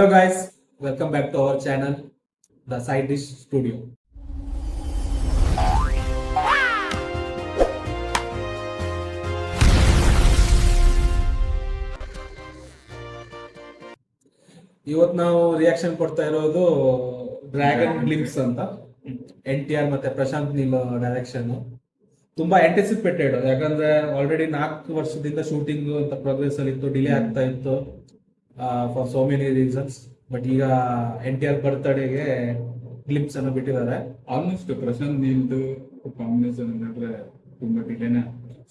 Hello guys, welcome back to our channel, The Side Dish Studio. ಇವತ್ತು ನಾವು reaction ಕೊಡ್ತಾ ಇರೋದು ಡ್ರ್ಯಾಗನ್ ಗ್ಲಿಮ್ಸ್ ಅಂತ NTR ಮತ್ತೆ ಪ್ರಶಾಂತ್ ನೀಲ್ ಡೈರೆಕ್ಷನ್. ತುಂಬಾ ಆಂಟಿಸಿಪೇಟೆಡ್, ಯಾಕಂದ್ರೆ ಆಲ್ರೆಡಿ 4 ವರ್ಷದಿಂದ ಶೂಟಿಂಗ್ ಅಂತ ಪ್ರೋಗ್ರೆಸ್ ಅಲ್ಲಿ ಇತ್ತು, ಡಿಲೇ ಆಗ್ತಾ ಇತ್ತು for so many reasons. But ಈಗ NTR ಬರ್ತ್ಡೇಗೆ ಗ್ಲಿಮ್ಸ್ ಅನ್ನು ಬಿಟ್ಟಿದ್ದಾರೆ. ಆಲ್ಮೋಸ್ಟ್ ಪ್ರಶಾಂತ್ ನೀಲ್ದು ಕಾಂಬಿನೇಷನ್ ಅಂದ್ರೆ ತುಂಬಾ ಡಿಲೇನೇ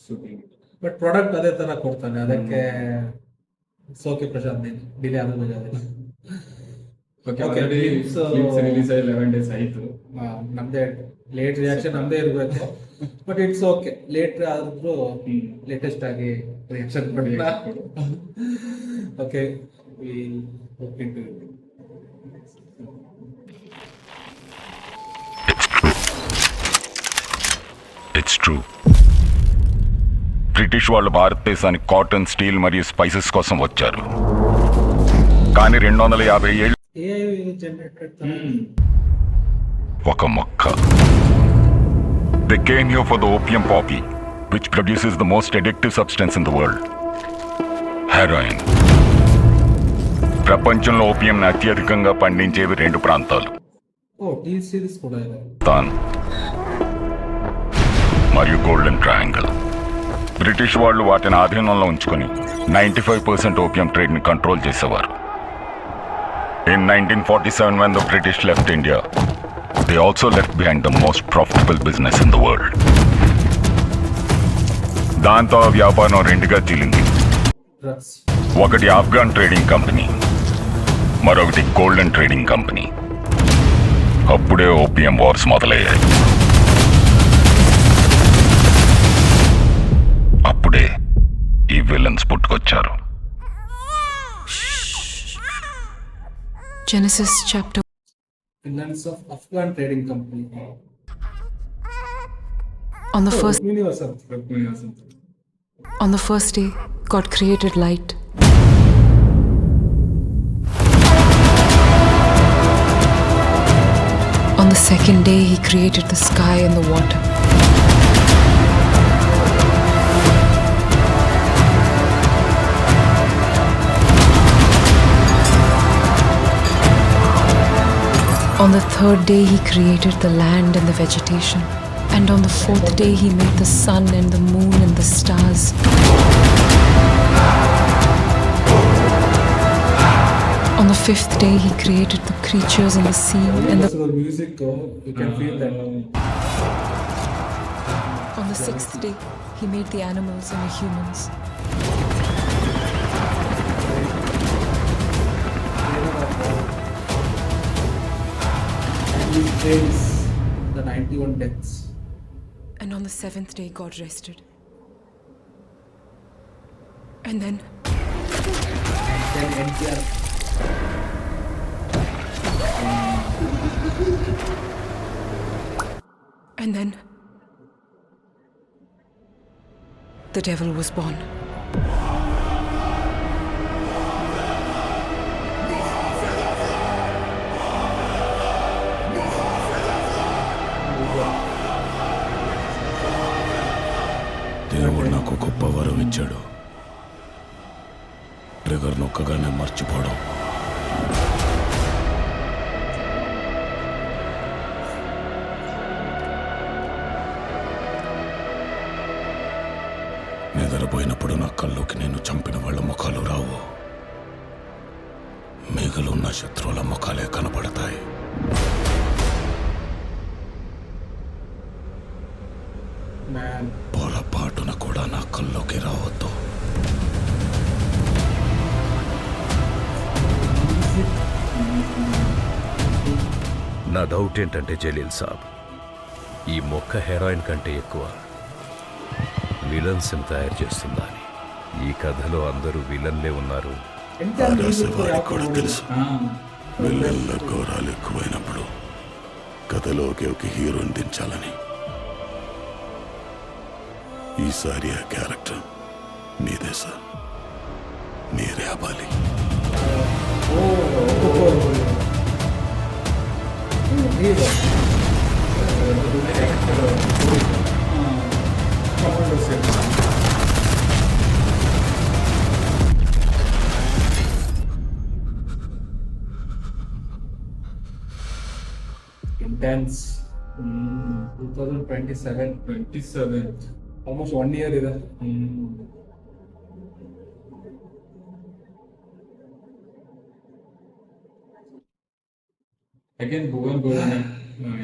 ಶೂಟಿಂಗ್. ಬಟ್ ಪ್ರಾಡಕ್ಟ್ ಅದೇ ತರ ಕೊಡ್ತಾನೆ, ಅದಕ್ಕೆ ಸೋಕೆ ಪ್ರಶಾಂತ್ ನೀಲ್ ಡಿಲೇ ಆದ್ರೂ ರಿಲೀಸ್ 11 days ಆಯ್ತು. ನಮ್ದೇ ಲೇಟ್ ರಿಯಾಕ್ಷನ್ ನಮ್ದೇ ಇರಬೇಕು, ಬಟ್ ಇಟ್ಸ್ ಓಕೆ. ಲೇಟ್ ಆದ್ರೂ ಲೇಟೆಸ್ಟ್ ಆಗಿ ರಿಯಾಕ್ಷನ್ ಕೊಡಿ. Okay, it's true. బ్రిటిష్ వాళ్ళు భారతదేశానికి కాటన్, స్టీల్ మరియు స్పైసెస్ కోసం వచ్చారు. కానీ 250 ఏళ్ళు ఒక మొక్క. They came here for the opium poppy, which produces the most addictive substance in the world, heroin. ప్రపంచంలో ఓపియంని అత్యధికంగా పండించేవి 2 ప్రాంతాలు, తాన్ మరియు గోల్డెన్ ట్రయాంగిల్. బ్రిటిష్ వాళ్ళు వాటిని ఆధీనంలో ఉంచుకొని 95% ఓపియం ట్రేడ్ని కంట్రోల్ చేసేవారు. In 1947, when the British left India, they also left behind the most profitable business in the world. దాంతో ఆ వ్యాపారం 2గా చీలింది. ఒకటి ఆఫ్ఘన్ ట్రేడింగ్ కంపెనీ, మరొకటి గోల్డెన్ ట్రేడింగ్ కంపెనీ. అప్పుడే ఓపియం వార్స్ మొదలయ్యాయి. అప్పుడే ఈ villains పుట్టుకొచ్చారు. Genesis chapter. Villains of Afghan Trading Company. On the first day, God created light. On the second day, He created the sky and the water. On the third day, He created the land and the vegetation. And on the fourth day, He made the sun and the moon and the stars. On the fifth day, He created the creatures in the sea and the... music, you can feel that. On the sixth day, He made the animals and the humans. He trains the 91 deaths. And on the seventh day, God rested. And then NTR. And then the devil was born. దేవుడు నాకు గొప్ప వరం ఇచ్చాడు. Trigger నొక్కగానే మర్చిపోవడం. నిద్రపోయినప్పుడు నా కల్లోకి నేను చంపిన వాళ్ళ ముఖాలు రావు, మిగిలిన శత్రువుల ముఖాలే కనపడతాయి. పొరపాటున కూడా నా కల్లోకి రావద్దు. నా డౌట్ ఏంటంటే జలీల్ సాబ్, ఈ మొక్క హెరాయిన్ కంటే ఎక్కువ విలన్స్ తయారు చేస్తుందా అని. ఈ కథలో అందరూ విలన్లే ఉన్నారు. వారికి కూడా తెలుసు, విలన్ల ఘోరాలు ఎక్కువైనప్పుడు కథలోకి ఒక హీరోని దించాలని. ఈసారి ఆ క్యారెక్టర్ మీదే సార్, మీరే అవ్వాలి. Hero intense 2027 27. ಆಲ್ಮೋಸ್ಟ್ 1 year ಇದೆ. Again Bhuvan Govinda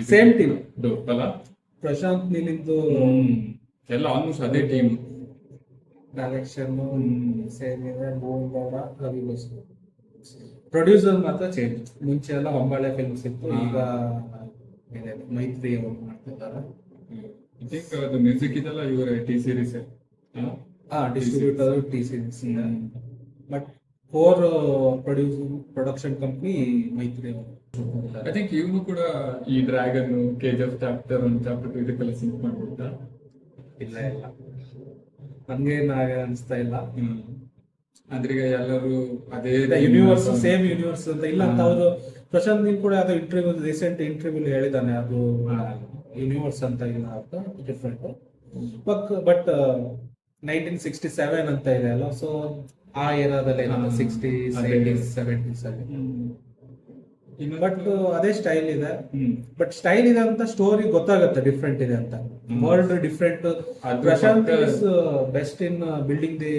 Same team. ಅಲ್ಲ ಪ್ರಶಾಂತ್ ನೀಲಿಂದು ಎಲ್ಲ ಆಲ್ಮೋಸ್ಟ್ ಅದೇ ಟೀಮ್. ಡೈರೆಕ್ಷನ್ ಸೇಮ್ ಇದೆ. ಭುವನ್ ಗೌಡ, ರವಿ ಬಸು. ಪ್ರೊಡ್ಯೂಸರ್ ಮಾತ್ರ ಚೇಂಜ್. ಮುಂಚೆ ಎಲ್ಲ ಹೊಂಬಾಳೆ ಫಿಲ್ಮ್ಸ್ ಇತ್ತು, ಈಗ ಇದೆ ಮೈತ್ರಿ ಅವರು ಮಾಡ್ತಿದ್ದಾರೆ. ಐ ಥಿಂಕ್ ಅದು ಮ್ಯೂಸಿಕ್ ಇದೆಲ್ಲ ಇವರ T series. Distributor T series, but core production company ಮೈತ್ರಿ ಅವರು. ಐ ಥಿಂಕ್ ಇವನು ಕೂಡ ಈ ಡ್ರ್ಯಾಗನ್, KGF ಚಾಪ್ಟರ್ 1 ಚಾಪ್ಟರ್ 2 ಇದಕ್ಕೆಲ್ಲ ಸಿಂಕ್ ಮಾಡ್ಬಿಟ್ಟ. ಇಲ್ಲ ನನ್ಗೇನು ಅನಿಸ್ತಾ ಇಲ್ಲ. ಅಂದ್ರೆ ಈಗ ಎಲ್ಲರೂ ಅದೇ ಯೂನಿವರ್ಸ್ ಸೇಮ್ ಯೂನಿವರ್ಸ್ ಅಂತ ಇಲ್ಲ ಅಂತ ಅವರು. ಪ್ರಶಾಂತ್ ನೀಲ್ ಕೂಡ ಅದು ಇಂಟರ್ವ್ಯೂ, ರೀಸೆಂಟ್ ಇಂಟರ್ವ್ಯೂ ಹೇಳಿದ್ದಾನೆ, ಅದು ಯೂನಿವರ್ಸ್ ಅಂತ ಇಲ್ಲ ಅಂತ, ಡಿಫ್ರೆಂಟ್. ಬಟ್ 1967 ಅಂತ ಇದೆ ಅಲ್ಲ, ಸೊ ಆ ಏರಾದಲ್ಲಿ 60s 80s 70s ಅಲ್ಲಿ. ಬಟ್ ಅದೇ ಸ್ಟೈಲ್ ಇದೆ. ಬಟ್ ಸ್ಟೈಲ್ ಇದೆ ಅಂತ ಸ್ಟೋರಿ ಗೊತ್ತಾಗುತ್ತೆ ಡಿಫ್ರೆಂಟ್ ಇದೆ ಅಂತ. World different. Prashanth is best in building the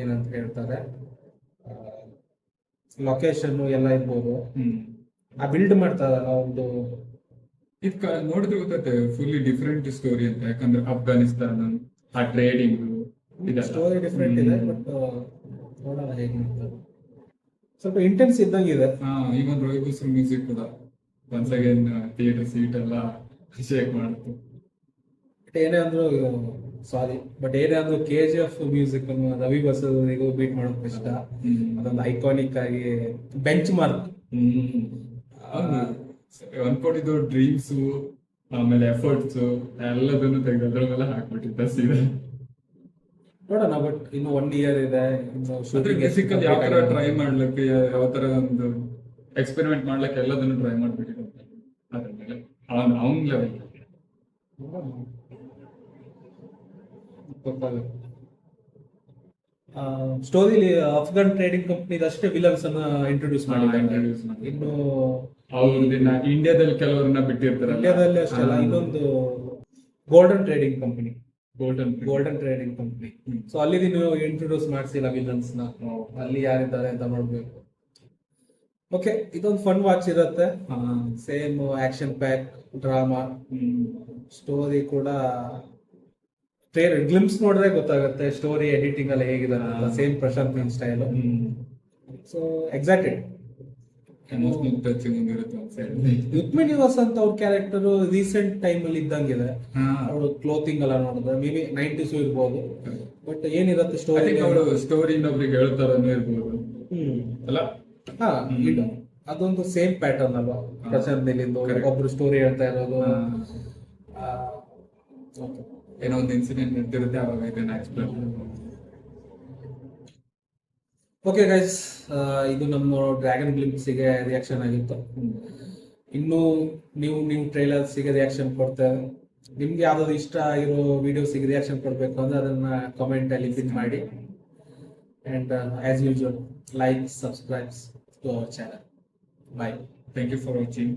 ಏನಂತ ಹೇಳ್ತಾರೆ, ಲೊಕೇಶನ್ ಎಲ್ಲ ಇರ್ಬೋದು, ಆ ಬಿಲ್ಡ್ ಮಾಡ್ತಾರಲ್ಲ ಒಂದು. ಇದ್ ನೋಡಿದ್ರೆ ಗೊತ್ತೈತೆ ಫುಲ್ಲಿ ಡಿಫ್ರೆಂಟ್ ಸ್ಟೋರಿ ಅಂತ. ಯಾಕಂದ್ರೆ ಅಫ್ಘಾನಿಸ್ತಾನ, ಆ ಟ್ರೇಡಿಂಗ್ ಸ್ಟೋರಿ ಡಿಫ್ರೆಂಟ್ ಇದೆ. ಬಟ್ ನೋಡೋಣ ಹೇಗೆ ಮಾಡ್ತಾರೆ. ಸ್ವಲ್ಪ ಇಂಟೆನ್ಸ್ ಇದ್ದಂಗಿದೆ. ಈಗ ಒಂದು ರವಿ ಬಸು ಮ್ಯೂಸಿಕ್ ಕೂಡ ಒನ್ಸ್ ಅಗೇನ್ ಥಿಯೇಟರ್ ಸೀಟ್ ಎಲ್ಲ ಶೇಕ್ ಮಾಡುತ್ತೆ. ಏನೇ ಅಂದ್ರು ಏನೇ ಅಂದ್ರು KGF ಮ್ಯೂಸಿಕ್ ರವಿ ಬಸೂರಿಗೂ ಬೀಟ್ ಮಾಡೋದು ಇಷ್ಟ. ಅದೊಂದು ಐಕಾನಿಕ್ ಆಗಿ ಬೆಂಚ್ ಮಾರ್ಕ್. ಅನ್ಕೊಂಡಿದ್ದು ಡ್ರೀಮ್ಸ್, ಆಮೇಲೆ ಎಫರ್ಟ್ಸ್ ಎಲ್ಲದನ್ನು ತೆಗೆದು ಅದ್ರ ಮೇಲೆ ಹಾಕ್ಬಿಟ್ಟಿದ್ದ ಸೀರೆ. ನೋಡೋಣ, ಬಟ್ ಇನ್ನು 1 year ಇದೆ. ಬೇಸಿಕಲಿ ಯಾವ ತರ ಟ್ರೈ ಮಾಡ್ಲಿಕ್ಕೆ, ಯಾವ ತರ ಒಂದು ಎಕ್ಸ್ಪೆರಿಮೆಂಟ್ ಮಾಡ್ಲಿಕ್ಕೆ ಎಲ್ಲದನ್ನು ಟ್ರೈ ಮಾಡ್ಬಿಟ್ಟಿದ್ದ ಅದ್ರ ಮೇಲೆ ಅವನ್ ಲೆವೆಲ್. ಸ್ಟೋರಿಲಿ ಅಫ್ಘಾನ್ ಟ್ರೇಡಿಂಗ್ ಕಂಪ್ನಿ ಅಷ್ಟೇ ವಿಲನ್ಸ್ ಅನ್ನ ಇಂಟ್ರೊಡ್ಯೂಸ್ ಮಾಡಿದ್ದಾರೆ. ಇನ್ನು ಅವ್ರನ್ನ ಇಂಡಿಯಾದಲ್ಲಿ ಕೆಲವರನ್ನ ಬಿಟ್ಟಿರ್ತಾರೆ. ಇಂಡಿಯಾದಲ್ಲಿ ಅಷ್ಟೇ ಅಲ್ಲ, ಇನ್ನೊಂದು golden trading company, golden trading company. So ಅಲ್ಲಿ ನೀವು ಇಂಟ್ರೊಡ್ಯೂಸ್ ಮಾಡಿಸಿಲ್ಲ ವಿಲನ್ಸ್ ನ, ಅಲ್ಲಿ ಯಾರಿದ್ದಾರೆ ಅಂತ ನೋಡ್ಬೇಕು. ಓಕೆ, ಇದೊಂದು ಫನ್ ವಾಚ್ ಇರುತ್ತೆ. Same action pack drama, story ಕೂಡ ಗ್ಲಿಮ್ಸ್ ನೋಡಿದ್ರೆ ಗೊತ್ತಾಗುತ್ತೆ ಸ್ಟೋರಿ ಎಡಿಟಿಂಗ್ ಎಲ್ಲ ಹೇಗಿದೆ ಅಂತ. Same Prashanth Neel style. So excited. Emotional touching ಇರುತ್ತೆ ಒಂದು ಸೈಡ್. ರುಕ್ಮಿಣಿ ವಸಂತ್ ಅವ್ರ ಕ್ಯಾರೆಕ್ಟರ್ ರೀಸೆಂಟ್ ಟೈಮ್ ಅಲ್ಲಿ ಇದ್ದಂಗಿದೆ. ಅವಳು ಕ್ಲೋತಿಂಗ್ ಎಲ್ಲ ನೋಡಿದ್ರೆ ಮೇ ಬಿ 90s ಇರ್ಬೋದು. ಬಟ್ ಏನಿರುತ್ತೆ ಸ್ಟೋರಿ, ಅವಳು ಸ್ಟೋರಿ ಇನ್ನೊಬ್ರಿಗೆ ಹೇಳ್ತಾರನೂ ಇರ್ಬೋದು ಅಲ್ಲ. ಇಲ್ಲ, ಅದೊಂದು ಸೇಮ್ ಪ್ಯಾಟರ್ನ್ ಅಲ್ವಾ ಪ್ರಶಾಂತ್ ನೀಲಿಂದು. ಒಬ್ರು ಸ್ಟೋರಿ ಹೇಳ್ತಾ ಇರೋದು, ಏನೋ ಒಂದು ಇನ್ಸಿಡೆಂಟ್ ನಡೆದಿರುತ್ತೆ, ಅವಾಗ ಇದನ್ನ ಎಕ್ಸ್ಪ್ಲೇನ್. ಓಕೆ ಗೈಸ್, ಇದು ನಮ್ಮ ಡ್ರ್ಯಾಗನ್ ಗ್ಲಿಂಪ್ಸಿಗೆ ರಿಯಾಕ್ಷನ್ ಆಗಿತ್ತು. ಇನ್ನು ನೀವು ಟ್ರೈಲರ್ಸಿಗೆ ರಿಯಾಕ್ಷನ್ ಕೊಡ್ತೇವೆ. ನಿಮ್ಗೆ ಯಾವ್ದಾದ್ರು ಇಷ್ಟ ಆಗಿರೋ ವಿಡಿಯೋಸಿಗೆ ರಿಯಾಕ್ಷನ್ ಕೊಡಬೇಕು ಅಂದ್ರೆ ಅದನ್ನ ಕಾಮೆಂಟ್ ಅಲ್ಲಿ ಪಿನ್ ಮಾಡಿ. And as usual, like, subscribes to our channel. Bye. Thank you for watching.